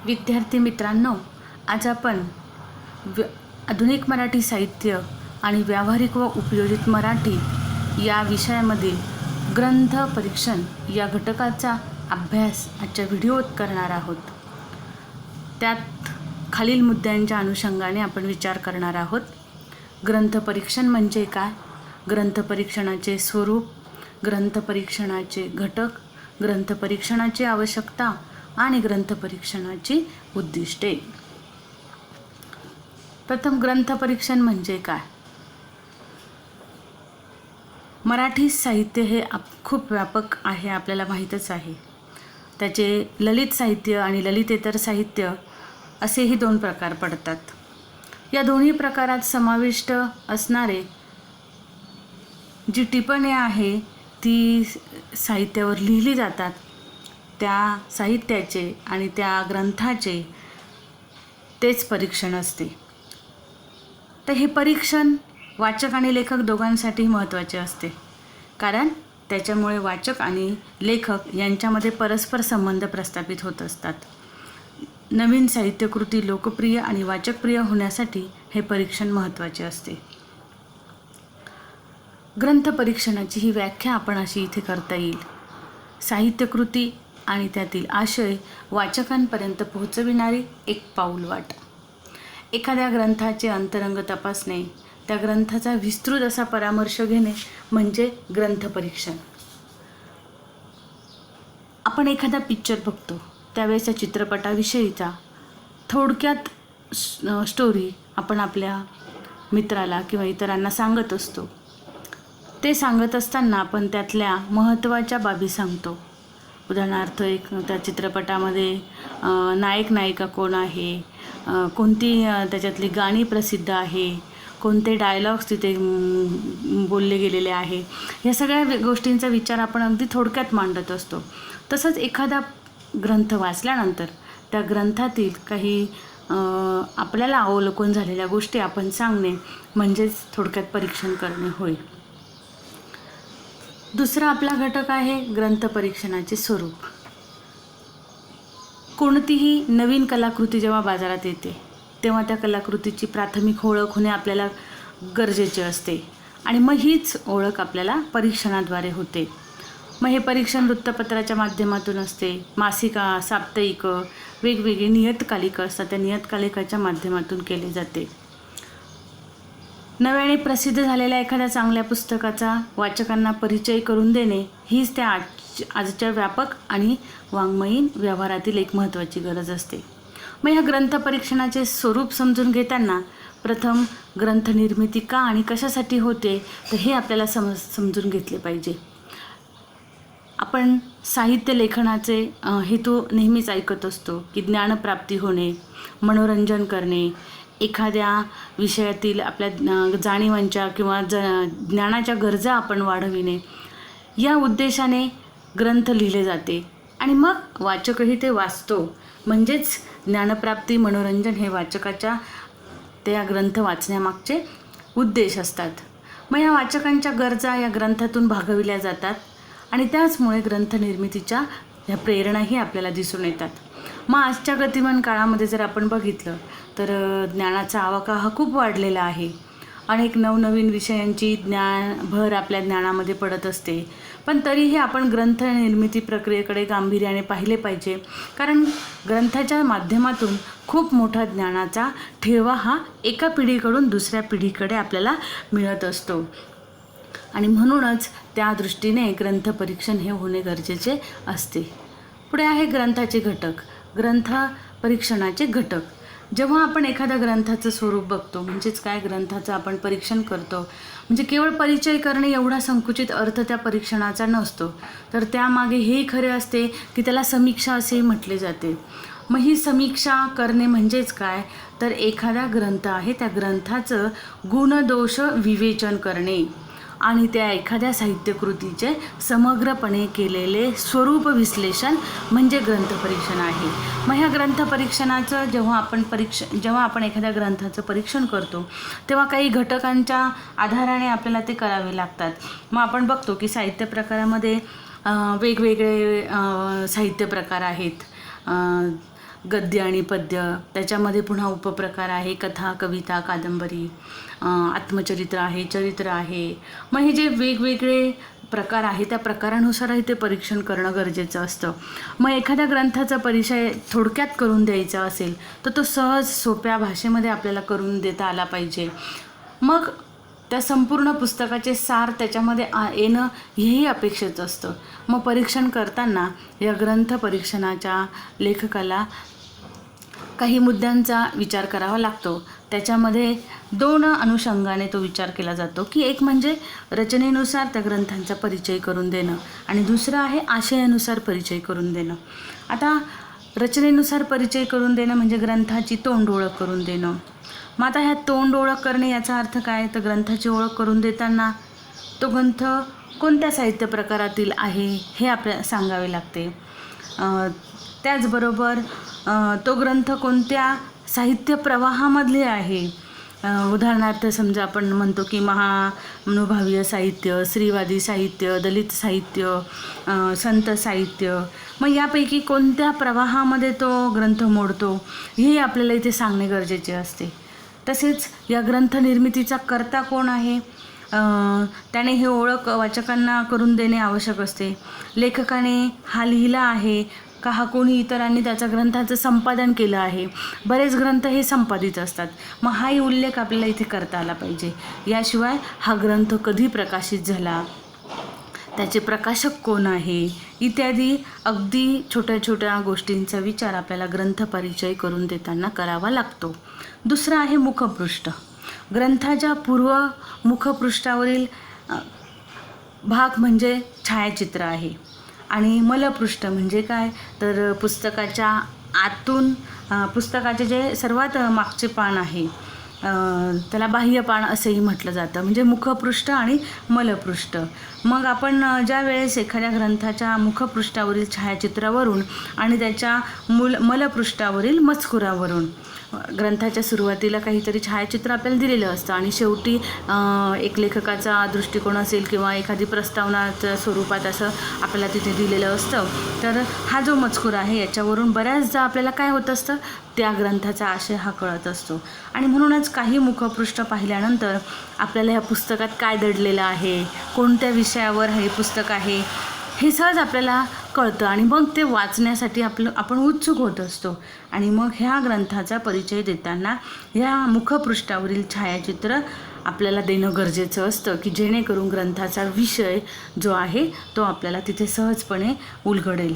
विद्यार्थी मित्रांनो, आज आपण आधुनिक मराठी साहित्य आणि व्यावहारिक व उपयोजित मराठी या विषयामधील ग्रंथ परीक्षण या घटकाचा अभ्यास आजच्या व्हिडिओत करणार आहोत. त्यात खालील मुद्द्यांच्या अनुषंगाने आपण विचार करणार आहोत. ग्रंथ परीक्षण म्हणजे काय, ग्रंथ परीक्षणाचे स्वरूप, ग्रंथ परीक्षणाचे घटक, ग्रंथ परीक्षणाची आवश्यकता आणि ग्रंथ परीक्षणाची उद्दिष्टे. प्रथम ग्रंथ परीक्षण म्हणजे काय. मराठी साहित्य हे खूप व्यापक आहे, आपल्याला माहीतच आहे. त्याचे ललित साहित्य आणि ललितेतर साहित्य असेही दोन प्रकार पडतात. या दोन्ही प्रकारात समाविष्ट असणारे जी टिपणे आहे ती साहित्यावर लिहिली जातात, त्या साहित्याचे आणि त्या ग्रंथाचे तेच परीक्षण असते. तर हे परीक्षण वाचक आणि लेखक दोघांसाठी महत्त्वाचे असते, कारण त्याच्यामुळे वाचक आणि लेखक यांच्यामध्ये परस्पर संबंध प्रस्थापित होत असतात. नवीन साहित्यकृती लोकप्रिय आणि वाचकप्रिय होण्यासाठी हे परीक्षण महत्त्वाचे असते. ग्रंथ परीक्षणाची ही व्याख्या आपण अशी इथे करता येईल. साहित्यकृती आणि त्यातील आशय वाचकांपर्यंत पोहोचविणारी एक पाऊलवाट. एखाद्या ग्रंथाचे अंतरंग तपासणे, त्या ग्रंथाचा विस्तृत असा परामर्श घेणे म्हणजे ग्रंथ परीक्षण. आपण एखादा पिक्चर बघतो त्यावेळेस त्या चित्रपटाविषयीचा थोडक्यात स्टोरी आपण आपल्या मित्राला किंवा इतरांना सांगत असतो. ते सांगत असताना आपण त्यातल्या महत्त्वाच्या बाबी सांगतो. उदाहरणार्थ त्या चित्रपटामध्ये नायक नायिका कोण आहे, कोणती त्याच्यातली गाणी प्रसिद्ध आहे, कोणते डायलॉग्स तिथे बोलले गेलेले आहे, ह्या सगळ्या गोष्टींचा विचार आपण अगदी थोडक्यात मांडत असतो. तसंच एखादा ग्रंथ वाचल्यानंतर त्या ग्रंथातील काही आपल्याला अवलोकन झालेल्या गोष्टी आपण सांगणे म्हणजेच थोडक्यात परीक्षण करणे होय. दुसरा आपला घटक आहे ग्रंथ परीक्षणाचे स्वरूप. कोणतीही नवीन कलाकृती जेव्हा बाजारात येते तेव्हा त्या कलाकृतीची प्राथमिक ओळख होणे आपल्याला गरजेचे असते आणि मग हीच ओळख आपल्याला परीक्षणाद्वारे होते. मग हे परीक्षण वृत्तपत्राच्या माध्यमातून असते, मासिका, साप्ताहिक, वेगवेगळी नियतकालिकं असतात, त्या नियतकालिकाच्या माध्यमातून केले जाते. नव्याने प्रसिद्ध झालेल्या एखाद्या चांगल्या पुस्तकाचा वाचकांना परिचय करून देणे हीच त्या आजच्या व्यापक आणि वाङ्मयीन व्यवहारातील एक महत्त्वाची गरज असते. मग ह्या ग्रंथ परीक्षणाचे स्वरूप समजून घेताना प्रथम ग्रंथ निर्मिती का आणि कशासाठी होते तर हे आपल्याला समजून घेतले पाहिजे. आपण साहित्य लेखनाचे हेतू नेहमीच ऐकत असतो की ज्ञानप्राप्ती होणे, मनोरंजन करणे, एखाद्या विषयातील आपल्या जाणीवांच्या किंवा ज्ञानाच्या गरजा आपण वाढविणे, या उद्देशाने ग्रंथ लिहिले जाते आणि मग वाचकही ते वाचतो. म्हणजेच ज्ञानप्राप्ती, मनोरंजन हे वाचकाच्या त्या ग्रंथ वाचण्यामागचे उद्देश असतात. मग या वाचकांच्या गरजा या ग्रंथातून भागविल्या जातात आणि त्याचमुळे ग्रंथ निर्मितीच्या ह्या प्रेरणाही आपल्याला दिसून येतात. मग आजच्या गतिमान काळामध्ये जर आपण बघितलं तर ज्ञानाचा आवाका हा खूप वाढलेला आहे. अनेक नवनवीन विषयांची भर आपल्या ज्ञानामध्ये पडत असते, पण तरीही आपण ग्रंथ निर्मिती प्रक्रियेकडे गांभीर्याने पाहिले पाहिजे, कारण ग्रंथाच्या माध्यमातून खूप मोठा ज्ञानाचा ठेवा हा एका पिढीकडून दुसऱ्या पिढीकडे आपल्याला मिळत असतो आणि म्हणूनच त्या दृष्टीने ग्रंथ परीक्षण हे होणे गरजेचे असते. पुढे आहे ग्रंथाचे घटक. ग्रंथ परीक्षणाचे घटक. जेव्हा आपण एखाद्या ग्रंथाचं स्वरूप बघतो म्हणजेच काय ग्रंथाचं आपण परीक्षण करतो म्हणजे केवळ परिचय करणे एवढा संकुचित अर्थ त्या परीक्षणाचा नसतो, तर त्यामागे हेही खरे असते की त्याला समीक्षा असेही म्हटले जाते. मग ही समीक्षा करणे म्हणजेच काय तर एखादा ग्रंथ आहे त्या ग्रंथाचं गुणदोष विवेचन करणे आणि त्या एखाद्या साहित्यकृतीचे समग्रपणे केलेले स्वरूप विश्लेषण म्हणजे ग्रंथ परीक्षण आहे. मग ह्या ग्रंथ परीक्षणाचं जेव्हा आपण एखाद्या ग्रंथाचं परीक्षण करतो तेव्हा काही घटकांच्या आधाराने आपल्याला ते करावे लागतात. मग आपण बघतो की साहित्य प्रकारामध्ये वेगवेगळे साहित्य प्रकार आहेत. गद्य आणि पद्य, त्याच्यामध्ये पुन्हा उपप्रकार आहे, कथा, कविता, कादंबरी, आत्मचरित्र आहे, चरित्र आहे. मग हे जे वेगवेगळे प्रकार आहे त्या प्रकारानुसारही ते परीक्षण करणं गरजेचं असतं. मग एखाद्या ग्रंथाचा परिचय थोडक्यात करून द्यायचा असेल तर तो सहज सोप्या भाषेमध्ये आपल्याला करून देता आला पाहिजे. मग त्या संपूर्ण पुस्तकाचे सार त्याच्यामध्ये येणं हेही अपेक्षित असतं. मग परीक्षण करताना या ग्रंथ परीक्षणाच्या लेखकाला काही मुद्द्यांचा विचार करावा लागतो. त्याच्यामध्ये 2 अनुषंगाने तो विचार केला जातो की एक म्हणजे रचनेनुसार त्या ग्रंथांचा परिचय करून देणं आणि दुसरं आहे आशयानुसार परिचय करून देणं. आता रचनेनुसार परिचय करून देणं म्हणजे ग्रंथाची तोंड ओळख करून देणं. मग आता ह्या तोंड ओळख करणे याचा अर्थ काय, तर ग्रंथाची ओळख करून देताना तो ग्रंथ कोणत्या साहित्य प्रकारातील आहे हे आपल्याला सांगावे लागते. त्याचबरोबर तो ग्रंथ कोणत्या साहित्य प्रवाहामधले आहे. उदाहरणार्थ समजा आपण म्हणतो की महानुभावीय साहित्य, स्त्रीवादी साहित्य, दलित साहित्य, संत साहित्य, मग यापैकी कोणत्या प्रवाहामध्ये तो ग्रंथ मोडतो हे आपल्याला इथे सांगणे गरजेचे असते. तसेच या ग्रंथ निर्मितीचा कर्ता कोण आहे त्याने हे ओळख वाचकांना करून देणे आवश्यक असते. लेखकाने हा लिहिला आहे का हा कोणी इतरांनी त्याच्या ग्रंथाचं संपादन केलं आहे. बरेच ग्रंथ हे संपादित असतात, मग हाही उल्लेख आपल्याला इथे करता आला पाहिजे. याशिवाय हा ग्रंथ कधी प्रकाशित झाला, त्याचे प्रकाशक कोण आहे इत्यादी अगदी छोट्या छोट्या गोष्टींचा विचार आपल्याला ग्रंथ परिचय करून देताना करावा लागतो. दुसरं आहे मुखपृष्ठ. ग्रंथाच्या पूर्व मुखपृष्ठावरील भाग म्हणजे छायाचित्र आहे आणि मलपृष्ठ म्हणजे काय, तर पुस्तकाच्या आतून पुस्तकाचे जे सर्वात मागचे पान आहे त्याला बाह्य पान असेही म्हटलं जातं, म्हणजे मुखपृष्ठ आणि मलपृष्ठ. मग आपण ज्या वेळेस एखाद्या ग्रंथाच्या मुखपृष्ठावरील छायाचित्रावरून आणि त्याच्या मलपृष्ठावरील मजकुरावरून ग्रंथाच्या सुरुवातीला काहीतरी छायाचित्र आपल्याला दिलेलं असतं आणि शेवटी एक लेखकाचा दृष्टिकोन असेल किंवा एखादी प्रस्तावनाच्या स्वरूपात असं आपल्याला तिथे दिलेलं असतं. तर हा जो मजकूर आहे याच्यावरून बऱ्याचदा आपल्याला काय होत असतं, त्या ग्रंथाचा आशय हा कळत असतो. आणि म्हणूनच काही मुखपृष्ठ पाहिल्यानंतर आपल्याला ह्या पुस्तकात काय दडलेलं आहे, कोणत्या विषयावर हे पुस्तक आहे हे सहज आपल्याला कळतं आणि मग ते वाचण्यासाठी आपण उत्सुक होत असतो. आणि मग ह्या ग्रंथाचा परिचय देताना ह्या मुखपृष्ठावरील छायाचित्र आपल्याला देणं गरजेचं असतं की जेणेकरून ग्रंथाचा विषय जो आहे तो आपल्याला तिथे सहजपणे उलगडेल.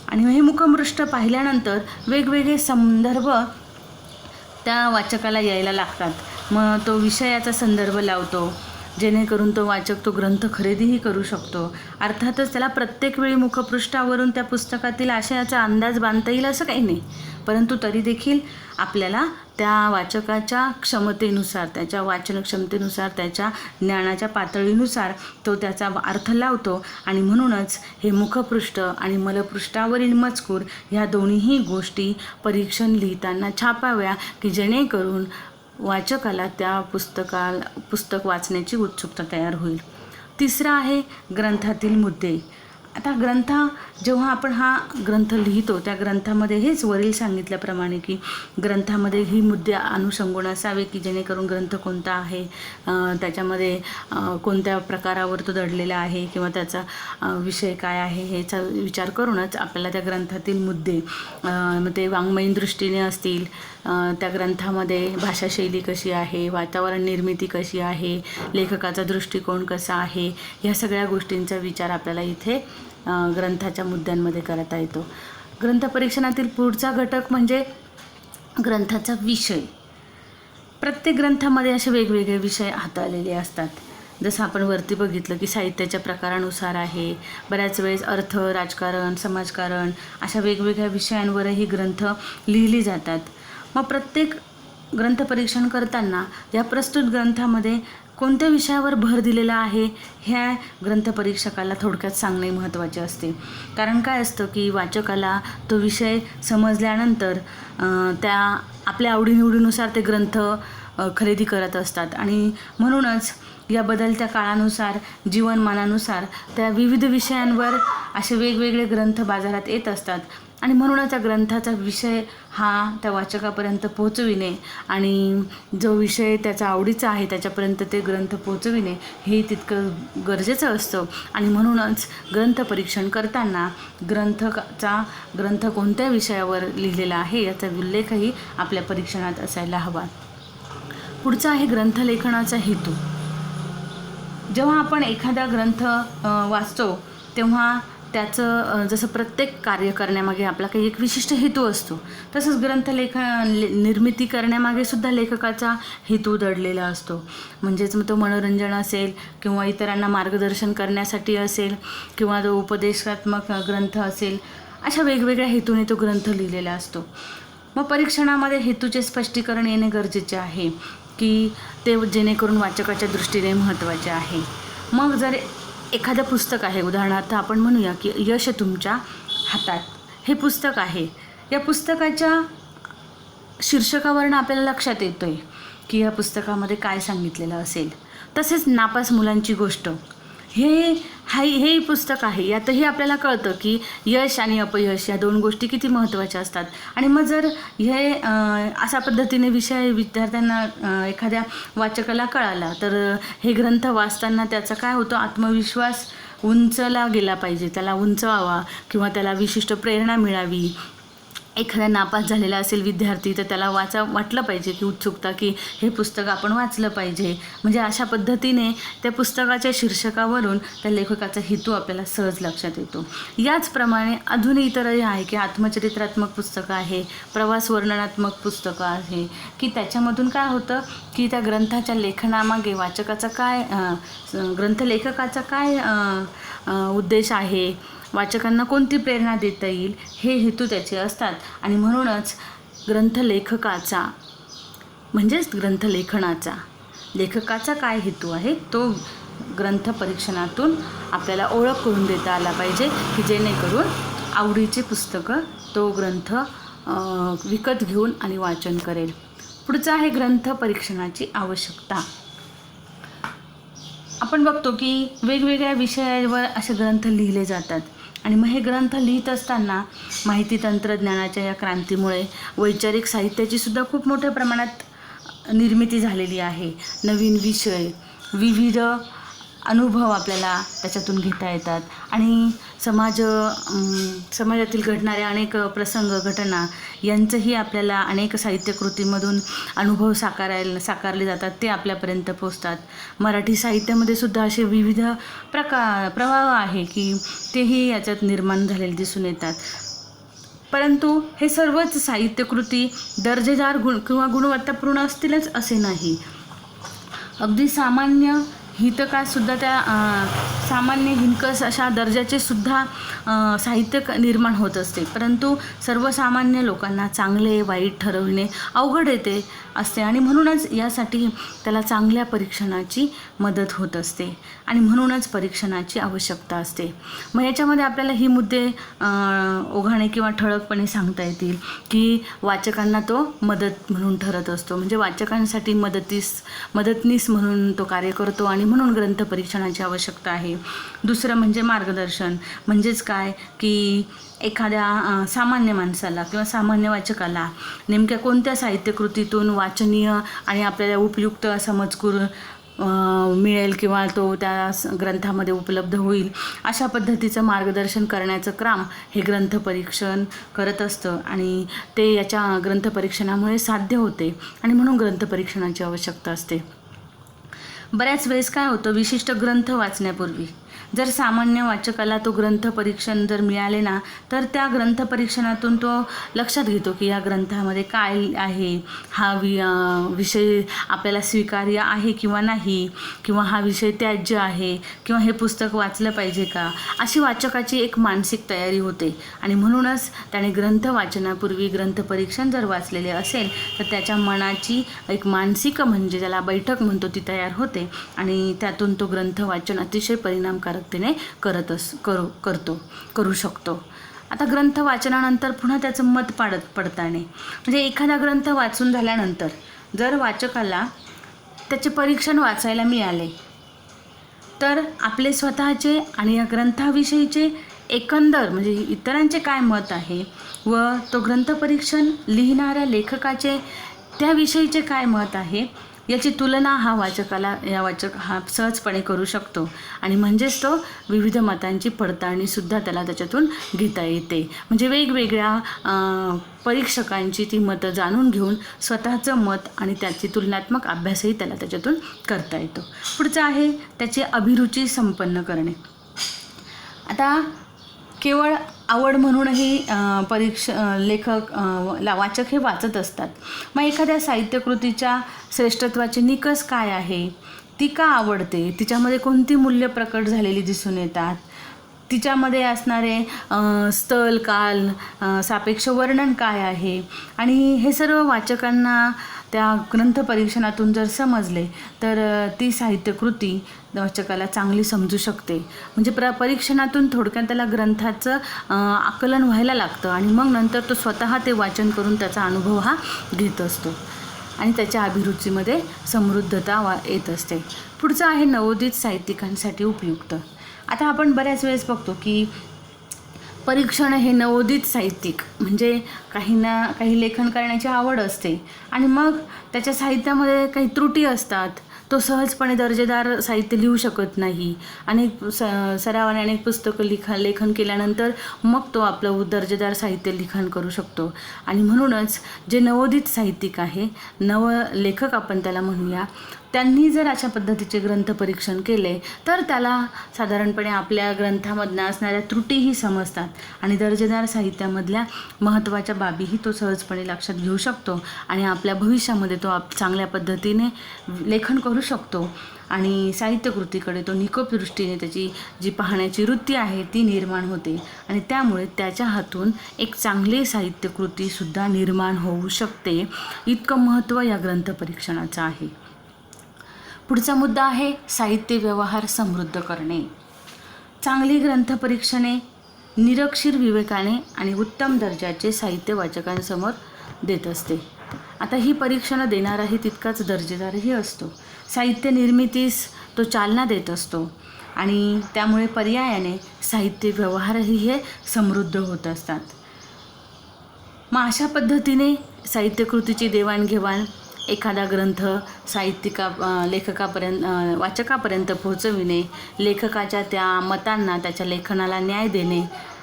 आणि हे मुखपृष्ठ पाहिल्यानंतर वेगवेगळे संदर्भ त्या वाचकाला यायला लागतात. मग तो विषयाचा संदर्भ लावतो जेणेकरून तो वाचक तो ग्रंथ खरेदीही करू शकतो. अर्थातच त्याला प्रत्येक वेळी मुखपृष्ठावरून त्या पुस्तकातील आशयाचा अंदाज बांधता येईल असं काही नाही, परंतु तरी देखील आपल्याला त्या वाचकाच्या क्षमतेनुसार, त्याच्या वाचन क्षमतेनुसार, त्याच्या ज्ञानाच्या पातळीनुसार तो त्याचा अर्थ लावतो. आणि म्हणूनच हे मुखपृष्ठ आणि मलपृष्ठावरील मजकूर ह्या दोन्हीही गोष्टी परीक्षण लिहिताना छापाव्या की जेणेकरून वाचकाला त्या पुस्तक वाचण्याची उत्सुकता तयार होईल. तिसरा आहे ग्रंथातील मुद्दे. आता जेव्हा आपण हा ग्रंथ लिहितो त्या ग्रंथामध्ये हेच वरील सांगितल्याप्रमाणे की ग्रंथामध्ये ही मुद्दे अनुषंगून असावे की जेणेकरून ग्रंथ कोणता आहे, त्याच्यामध्ये कोणत्या प्रकारावर तो दडलेला आहे किंवा त्याचा विषय काय आहे ह्याचा विचार करूनच आपल्याला त्या ग्रंथातील मुद्दे मग ते वाङ्मयीन दृष्टीने असतील, त्या ग्रंथामध्ये भाषाशैली कशी आहे, वातावरण निर्मिती कशी आहे, लेखकाचा दृष्टिकोन कसा आहे, ह्या सगळ्या गोष्टींचा विचार आपल्याला इथे ग्रंथाच्या मुद्द्यांमध्ये करता येतो. ग्रंथपरीक्षणातील पुढचा घटक म्हणजे ग्रंथाचा विषय. प्रत्येक ग्रंथामध्ये असे वेगवेगळे विषय हाताळलेले असतात. जसं आपण वरती बघितलं की साहित्याच्या प्रकारानुसार आहे, बऱ्याच वेळेस अर्थ, राजकारण, समाजकारण अशा वेगवेगळ्या विषयांवरही ग्रंथ लिहिली जातात. मग प्रत्येक ग्रंथपरीक्षण करताना या प्रस्तुत ग्रंथामध्ये कोणत्या विषयावर भर दिलेला आहे ह्या ग्रंथपरीक्षकाला थोडक्यात सांगणे महत्त्वाचे असते. कारण काय असतं की वाचकाला तो विषय समजल्यानंतर त्या आपल्या आवडीनिवडीनुसार ते ग्रंथ खरेदी करत असतात आणि म्हणूनच या बदलत्या काळानुसार, जीवनमानानुसार त्या विविध विषयांवर असे वेगवेगळे ग्रंथ बाजारात येत असतात. आणि म्हणूनच त्या ग्रंथाचा विषय हा त्या वाचकापर्यंत पोहोचविणे आणि जो विषय त्याचा आवडीचा आहे त्याच्यापर्यंत ते ग्रंथ पोहोचविणे हे तितकं गरजेचं असतं. आणि म्हणूनच ग्रंथपरीक्षण करताना ग्रंथ कोणत्या विषयावर लिहिलेला आहे याचा उल्लेखही आपल्या परीक्षणात असायला हवा. पुढचा आहे ग्रंथलेखनाचा हेतू. जेव्हा आपण एखादा ग्रंथ वाचतो तेव्हा त्याचं जसं प्रत्येक कार्य करण्यामागे आपला काही एक विशिष्ट हेतू असतो, तसंच निर्मिती करण्यामागे सुद्धा लेखकाचा हेतू दडलेला असतो. म्हणजेच मग तो मनोरंजन असेल किंवा इतरांना मार्गदर्शन करण्यासाठी असेल किंवा तो उपदेशात्मक ग्रंथ असेल, अशा वेगवेगळ्या हेतूने तो ग्रंथ लिहिलेला असतो. मग परीक्षणामध्ये हेतूचे स्पष्टीकरण येणे गरजेचे आहे की ते जेणेकरून वाचकाच्या दृष्टीने महत्त्वाचे आहे. मग जर एखादं पुस्तक आहे, उदाहरणार्थ आपण म्हणूया की यश तुमच्या हातात हे पुस्तक आहे, या पुस्तकाच्या शीर्षकावरून आपल्याला लक्षात येतो आहे की या पुस्तकामध्ये काय सांगितलेलं असेल. तसेच नापास मुलांची गोष्ट हे पुस्तक आहे, यातही आपल्याला कळतं की यश आणि अपयश या दोन गोष्टी किती महत्त्वाच्या असतात. आणि मग जर हे अशा पद्धतीने विषय विद्यार्थ्यांना एखाद्या वाचकाला कळाला तर हे ग्रंथ वाचताना त्याचा काय होतो, आत्मविश्वास उंचला गेला पाहिजे, त्याला उंचावा किंवा त्याला विशिष्ट प्रेरणा मिळावी. एखादा नापास झालेला असेल विद्यार्थी तर त्याला वाटलं पाहिजे की उत्सुकता की हे पुस्तक आपण वाचलं पाहिजे. म्हणजे अशा पद्धतीने त्या पुस्तकाच्या शीर्षकावरून त्या लेखकाचा हेतू आपल्याला सहज लक्षात येतो. याचप्रमाणे अजून इतरही आहे की आत्मचरित्रात्मक पुस्तकं आहे, प्रवास वर्णनात्मक पुस्तकं आहे की त्याच्यामधून काय होतं की त्या ग्रंथाच्या लेखनामागे वाचकाचा काय ग्रंथलेखकाचा काय उद्देश आहे, वाचकांना कोणती प्रेरणा देता येईल हे हेतू त्याचे असतात. आणि म्हणूनच ग्रंथलेखकाचा म्हणजेच ग्रंथलेखनाचा लेखकाचा काय हेतू आहे तो ग्रंथ परीक्षणातून आपल्याला ओळख करून देता आला पाहिजे की जेणेकरून आवडीचे पुस्तकं तो ग्रंथ विकत घेऊन आणि वाचन करेल. पुढचं आहे ग्रंथ परीक्षणाची आवश्यकता. आपण बघतो की वेगवेगळ्या विषयावर असे ग्रंथ लिहिले जातात आणि मग हे ग्रंथ लिहित असताना माहिती तंत्रज्ञानाच्या या क्रांतीमुळे वैचारिक साहित्याची सुद्धा खूप मोठ्या प्रमाणात निर्मिती झालेली आहे. नवीन विषय, विविध अनुभव आपल्याला त्याच्यातून घेता येतात आणि समाजातील घडणाऱ्या अनेक प्रसंग घटना यांचंही आपल्याला अनेक साहित्यकृतीमधून अनुभव साकारले जातात, ते आपल्यापर्यंत पोचतात. मराठी साहित्यामध्ये सुद्धा असे विविध प्रवाह आहे की तेही याच्यात निर्माण झालेले दिसून येतात. परंतु हे सर्वच साहित्यकृती दर्जेदार किंवा गुणवत्तापूर्ण असतीलच असे नाही. अगदी सामान्य हितकासुद्धा त्या सामान्य हिनकस अशा दर्जाचे सुद्धा साहित्य निर्माण होत असते, परंतु सर्वसामान्य लोकांना चांगले वाईट ठरविणे अवघड येते असते आणि म्हणूनच यासाठी त्याला चांगल्या परीक्षणाची मदत होत असते आणि म्हणूनच परीक्षणाची आवश्यकता असते. मग याच्यामध्ये आपल्याला ही मुद्दे ओघाने किंवा ठळकपणे सांगता येतील की वाचकांना तो मदत म्हणून ठरत असतो, म्हणजे वाचकांसाठी मदतनीस म्हणून तो कार्य करतो आणि म्हणून ग्रंथ परीक्षणाची आवश्यकता आहे. दुसरं म्हणजे मार्गदर्शन, म्हणजेच काय की एखाद्या सामान्य माणसाला किंवा सामान्य वाचकाला नेमक्या कोणत्या साहित्यकृतीतून वाचनीय आणि आपल्याला उपयुक्त असा मजकूर मिळेल किंवा तो त्या ग्रंथामध्ये उपलब्ध होईल अशा पद्धतीचं मार्गदर्शन करण्याचं काम हे ग्रंथपरीक्षण करत असतं आणि ते याच्या ग्रंथपरीक्षणामुळे साध्य होते आणि म्हणून ग्रंथपरीक्षणाची आवश्यकता असते. बऱ्याच वेळेस काय होतं, विशिष्ट ग्रंथ वाचण्यापूर्वी जर सामान्य वाचकाला तो ग्रंथपरीक्षण जर मिळाले ना तर त्या ग्रंथपरीक्षणातून तो लक्षात घेतो की या ग्रंथामध्ये काय आहे, हा विषय आपल्याला स्वीकार्य आहे किंवा नाही, किंवा हा विषय त्याज्य आहे, किंवा हे पुस्तक वाचलं पाहिजे का, अशी वाचकाची एक मानसिक तयारी होते. आणि म्हणूनच त्याने ग्रंथ वाचनापूर्वी ग्रंथपरीक्षण जर वाचलेले असेल तर त्याच्या मनाची एक मानसिक म्हणजे ज्याला बैठक म्हणतो ती तयार होते आणि त्यातून तो ग्रंथ वाचन अतिशय परिणामकारकतेने करू शकतो. आता ग्रंथ वाचनानंतर पुन्हा त्याचं मत पडताळणे, म्हणजे एखादा ग्रंथ वाचून झाल्यानंतर जर वाचकाला त्याचे परीक्षण वाचायला मिळाले तर आपले स्वतःचे आणि या ग्रंथाविषयीचे एकंदर म्हणजे इतरांचे काय मत आहे व तो ग्रंथपरीक्षण लिहिणाऱ्या लेखकाचे त्याविषयीचे काय मत आहे याची तुलना वाचक हा सहजपणे करू शकतो आणि म्हणजेच तो विविध मतांची पडताळणीसुद्धा त्याला त्याच्यातून घेता येते. म्हणजे वेगवेगळ्या परीक्षकांची ती मतं जाणून घेऊन स्वतःचं मत आणि त्याची तुलनात्मक अभ्यासही त्याला त्याच्यातून करता येतो. पुढचं आहे त्याची अभिरुची संपन्न करणे. आता केवळ आवड म्हणूनही वाचक हे वाचत असतात. मग एखाद्या साहित्यकृतीच्या श्रेष्ठत्वाचे निकष काय आहे, ती का आवडते, तिच्यामध्ये कोणती मूल्य प्रकट झालेली दिसून येतात, तिच्यामध्ये असणारे स्थल काल सापेक्ष वर्णन काय आहे, आणि हे सर्व वाचकांना त्या ग्रंथपरीक्षणातून जर समजले तर ती साहित्यकृती वाचकाला चांगली समजू शकते. म्हणजे परीक्षणातून थोडक्यात त्याला ग्रंथाचं आकलन व्हायला लागतं आणि मग नंतर तो स्वतः ते वाचन करून त्याचा अनुभव हा घेत असतो आणि त्याच्या अभिरुचीमध्ये समृद्धता येत असते. पुढचं आहे नवोदित साहित्यिकांसाठी उपयुक्त. आता आपण बऱ्याच वेळेस बघतो की परीक्षण हे नवोदित साहित्यिक म्हणजे काही लेखन करण्याची आवड असते आणि मग त्याच्या साहित्यामध्ये काही त्रुटी असतात, तो सहजपणे दर्जेदार साहित्य लिहू शकत नाही. सरावाने अनेक पुस्तकं लेखन केल्यानंतर मग तो आपलं दर्जेदार साहित्य लिखाण करू शकतो. आणि म्हणूनच जे नवोदित साहित्यिक आहे, नवलेखक आपण त्याला म्हणूया, त्यांनी जर अशा पद्धतीचे ग्रंथपरीक्षण केले तर त्याला साधारणपणे आपल्या ग्रंथामधनं असणाऱ्या त्रुटीही समजतात आणि दर्जेदार साहित्यामधल्या महत्त्वाच्या बाबीही तो सहजपणे लक्षात घेऊ शकतो आणि आपल्या भविष्यामध्ये तो चांगल्या पद्धतीने लेखन करू शकतो आणि साहित्यकृतीकडे तो निकोप दृष्टीने त्याची जी पाहण्याची वृत्ती आहे ती निर्माण होते आणि त्यामुळे त्याच्या हातून एक चांगली साहित्यकृतीसुद्धा निर्माण होऊ शकते. इतकं महत्त्व या ग्रंथपरीक्षणाचं आहे. पुढचा मुद्दा आहे साहित्य व्यवहार समृद्ध करणे. चांगली ग्रंथपरीक्षणे निरक्षीर विवेकाने आणि उत्तम दर्जाचे साहित्य वाचकांसमोर देत असते. आता ही परीक्षणं देणाराही तितकाच दर्जेदारही असतो. साहित्य निर्मितीस तो चालना देत असतो आणि त्यामुळे पर्यायाने साहित्य व्यवहारही हे समृद्ध होत असतात. मग अशा पद्धतीने साहित्यकृतीची देवाणघेवाण एखादा ग्रंथ वाचकापर्यंत पोहोचविणे, लेखकाच्या त्या मतांना त्याच्या लेखनाला न्याय देणे,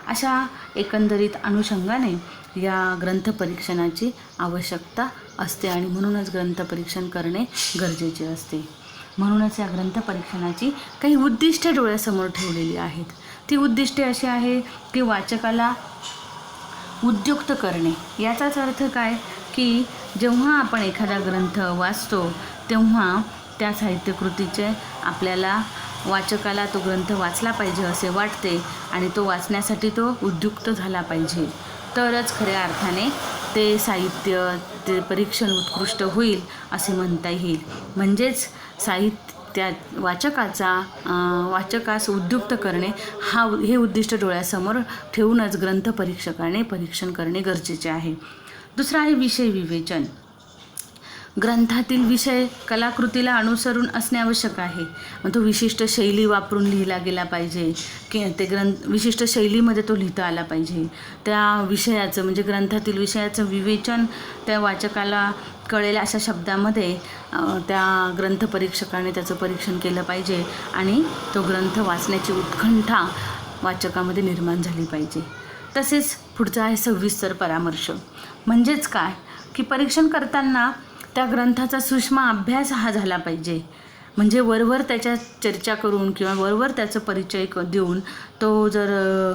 अशा एकंदरीत अनुषंगाने या ग्रंथपरीक्षणाची आवश्यकता असते आणि म्हणूनच ग्रंथपरीक्षण करणे गरजेचे असते. म्हणूनच या ग्रंथपरीक्षणाची काही उद्दिष्टे डोळ्यासमोर ठेवलेली आहेत. ती उद्दिष्टे अशी आहे की वाचकाला उद्युक्त करणे. याचाच अर्थ काय की जेव्हा आपण एखादा ग्रंथ वाचतो तेव्हा त्या साहित्यकृतीचे आपल्याला वाचकाला तो ग्रंथ वाचला पाहिजे असे वाटते आणि तो वाचण्यासाठी तो उद्युक्त झाला पाहिजे, तरच खऱ्या अर्थाने ते साहित्य ते परीक्षण उत्कृष्ट होईल असे म्हणता येईल. म्हणजेच त्या वाचकास उद्युक्त करणे हे उद्दिष्ट डोळ्यासमोर ठेवूनच ग्रंथपरीक्षकाने परीक्षण करणे गरजेचे आहे. दुसरा आहे विषय विवेचन. ग्रंथातील विषय कलाकृतीला अनुसरून असणे आवश्यक आहे. मग तो विशिष्ट शैली वापरून लिहिला गेला पाहिजे की ते विशिष्ट शैलीमध्ये तो लिहिता आला पाहिजे. त्या विषयाचं म्हणजे ग्रंथातील विषयाचं विवेचन त्या वाचकाला कळेल अशा शब्दामध्ये त्या ग्रंथपरीक्षकाने त्याचं परीक्षण केलं पाहिजे आणि तो ग्रंथ वाचण्याची उत्कंठा वाचकामध्ये निर्माण झाली पाहिजे. तसेच पुढचा आहे सविस्तर परामर्श. म्हणजेच काय की परीक्षण करताना त्या ग्रंथाचा सूक्ष्म अभ्यास हा झाला पाहिजे. म्हणजे वरवर त्याच्या चर्चा करून किंवा वरवर त्याचा परिचय देऊन तो जर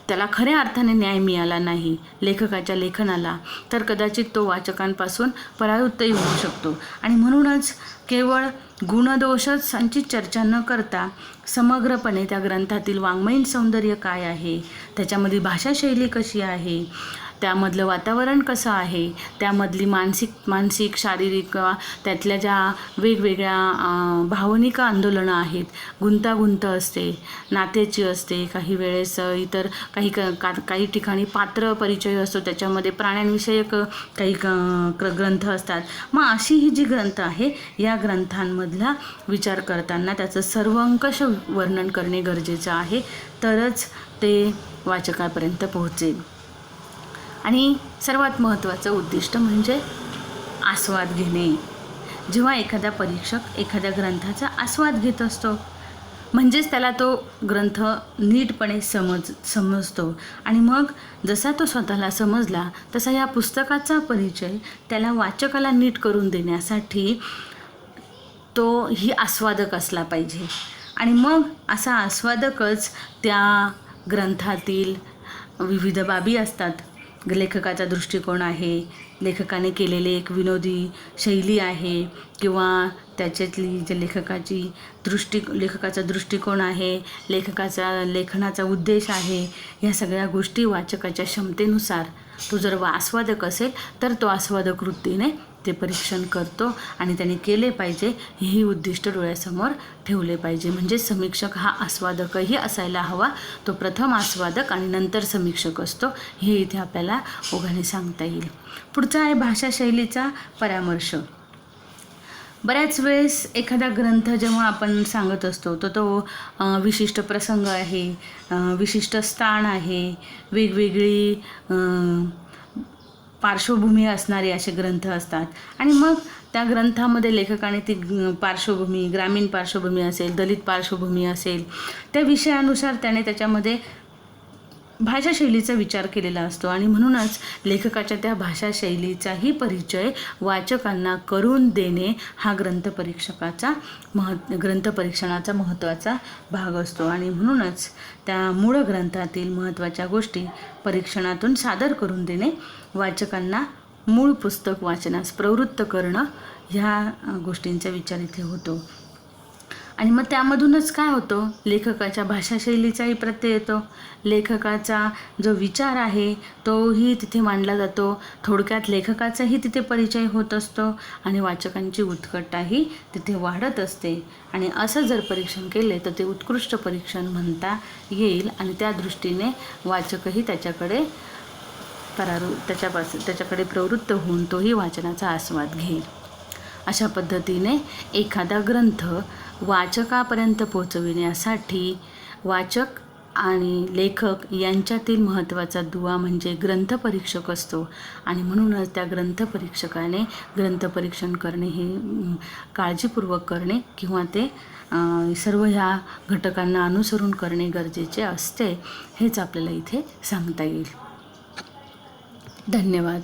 त्याला खऱ्या अर्थाने न्याय मिळाला नाही लेखकाच्या लेखनाला तर कदाचित तो वाचकांपासून परावृत्तही होऊ शकतो. आणि म्हणूनच केवळ गुणदोषांची चर्चा न करता समग्रपणे त्या ग्रंथातील वाङ्मयीन सौंदर्य काय आहे, त्याच्यामधली भाषाशैली कशी आहे, त्यामधलं वातावरण कसं आहे, त्यामधली मानसिक शारीरिक त्यातल्या ज्या वेगवेगळ्या भावनिक आंदोलनं आहेत, गुंतागुंत असते, नात्याची असते, काही वेळेस इतर काही ठिकाणी पात्र परिचय असतो, त्याच्यामध्ये प्राण्यांविषयक काही ग्रंथ असतात. मग अशी ही जी ग्रंथ आहे या ग्रंथांमधला विचार करताना त्याचं सर्वंकष वर्णन करणे गरजेचं आहे. तरच ते वाचकापर्यंत पोहोचेल. आणि सर्वात महत्त्वाचं उद्दिष्ट म्हणजे आस्वाद घेणे. जेव्हा एखादा परीक्षक एखाद्या ग्रंथाचा आस्वाद घेत असतो म्हणजेच त्याला तो ग्रंथ नीटपणे समजतो आणि मग जसा तो स्वतःला समजला तसा या पुस्तकाचा परिचय त्याला वाचकाला नीट करून देण्यासाठी तो ही आस्वादक असला पाहिजे. आणि मग असा आस्वादकच त्या ग्रंथातील विविध बाबी असतात. लेखकाचा दृष्टिकोन आहे, लेखकाने केलेली एक विनोदी शैली आहे किंवा त्याच्यातली जे लेखकाचा दृष्टिकोन आहे, लेखकाचा लेखनाचा उद्देश आहे, या सगळ्या गोष्टी वाचकाच्या क्षमतेनुसार तो जर आस्वादक असेल तर तो आस्वादक वृत्तीने ते परीक्षण करतो आणि त्याने केले पाहिजे हेही उद्दिष्ट डोळ्यासमोर ठेवले पाहिजे. म्हणजे समीक्षक हा आस्वादकही असायला हवा. तो प्रथम आस्वादक आणि नंतर समीक्षक असतो हे इथे आपल्याला ओघाने सांगता येईल. पुढचा आहे भाषा शैलीचा परामर्श. बऱ्याच वेळेस एखादा ग्रंथ जेव्हा आपण सांगत असतो तो विशिष्ट प्रसंग आहे, विशिष्ट स्थान आहे, वेगवेगळी पार्श्वभूमी असणारे असे ग्रंथ असतात आणि मग त्या ग्रंथामध्ये लेखकाने ती पार्श्वभूमी, ग्रामीण पार्श्वभूमी असेल, दलित पार्श्वभूमी असेल, त्या विषयानुसार त्याने त्याच्यामध्ये भाषा शैलीचा विचार केलेला असतो आणि म्हणूनच लेखकाच्या त्या भाषा शैलीचाही परिचय वाचकांना करून देणे हा ग्रंथपरीक्षणाचा महत्त्वाचा भाग असतो. आणि म्हणूनच त्या मूळ ग्रंथातील महत्त्वाच्या गोष्टी परीक्षणातून सादर करून देणे, वाचकांना मूळ पुस्तक वाचनास प्रवृत्त करणं, ह्या गोष्टींचा विचार इथे होतो. आणि मग त्यामधूनच काय होतं, लेखकाच्या भाषाशैलीचाही प्रत्यय येतो, लेखकाचा जो विचार आहे तोही तिथे मांडला जातो. थोडक्यात लेखकाचाही तिथे परिचय होत असतो आणि वाचकांची उत्कटताही तिथे वाढत असते. आणि असं जर परीक्षण केले तर ते उत्कृष्ट परीक्षण म्हणता येईल आणि त्या दृष्टीने वाचकही त्याच्याकडे प्रवृत्त होऊन तोही वाचनाचा आस्वाद घेईल. अशा पद्धतीने एखादा ग्रंथ वाचकापर्यंत पोहोचविण्यासाठी वाचक आणि लेखक यांच्यातील महत्त्वाचा दुवा म्हणजे ग्रंथपरीक्षक असतो. आणि म्हणूनच त्या ग्रंथपरीक्षकाने ग्रंथपरीक्षण करणे हे काळजीपूर्वक करणे किंवा ते सर्व ह्या घटकांना अनुसरून करणे गरजेचे असते, हेच आपल्याला इथे सांगता येईल. धन्यवाद.